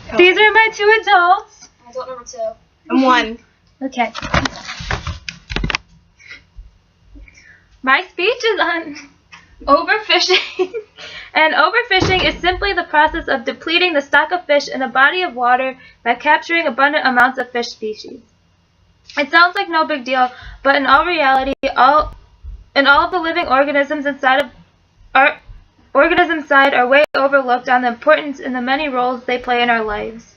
Oh. These are my 2 adults. Adult number 2. I'm 1. Okay. My speech is on overfishing. And overfishing is simply the process of depleting the stock of fish in a body of water by capturing abundant amounts of fish species. It sounds like no big deal, but in all reality, all of the living organisms inside are way overlooked on the importance and the many roles they play in our lives.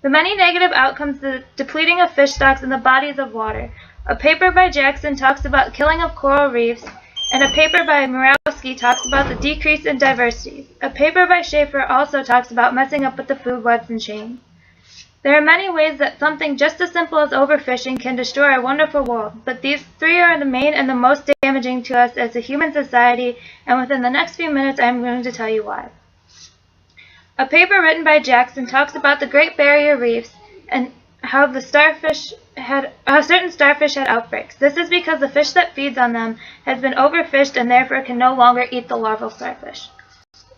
The many negative outcomes of the depleting of fish stocks in the bodies of water. A paper by Jackson talks about killing of coral reefs, and a paper by Murawski talks about the decrease in diversity. A paper by Schaefer also talks about messing up with the food webs and chains. There are many ways that something just as simple as overfishing can destroy our wonderful world, but these 3 are the main and the most damaging to us as a human society, and within the next few minutes I am going to tell you why. A paper written by Jackson talks about the Great Barrier Reefs and how certain starfish had outbreaks. This is because the fish that feeds on them has been overfished and therefore can no longer eat the larval starfish.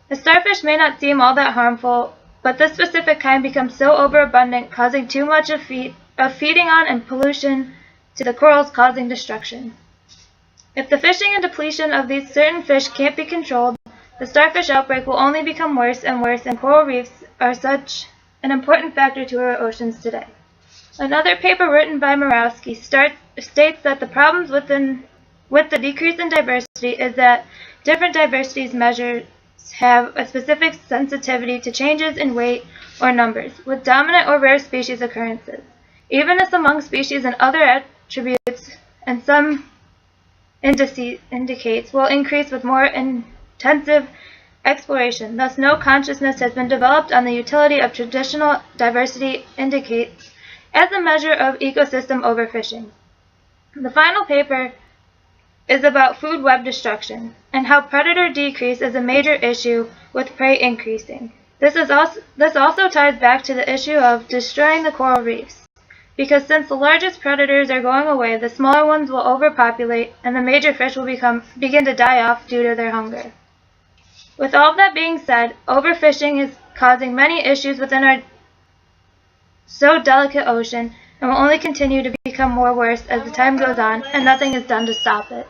The starfish may not seem all that harmful, but this specific kind becomes so overabundant, causing too much of feeding on and pollution to the corals, causing destruction. If the fishing and depletion of these certain fish can't be controlled, the starfish outbreak will only become worse and worse, and coral reefs are such an important factor to our oceans today. Another paper written by Murawski states that the problems with the decrease in diversity is that different diversity measures have a specific sensitivity to changes in weight or numbers, with dominant or rare species occurrences. Even as among species and other attributes and some indicates will increase with more intensive exploration. Thus, no consciousness has been developed on the utility of traditional diversity indicates as a measure of ecosystem overfishing. The final paper is about food web destruction and how predator decrease is a major issue with prey increasing. This also ties back to the issue of destroying the coral reefs, because since the largest predators are going away, the smaller ones will overpopulate and the major fish will begin to die off due to their hunger. With all of that being said, overfishing is causing many issues within our so delicate ocean and will only continue to become more worse as the time goes on and nothing is done to stop it.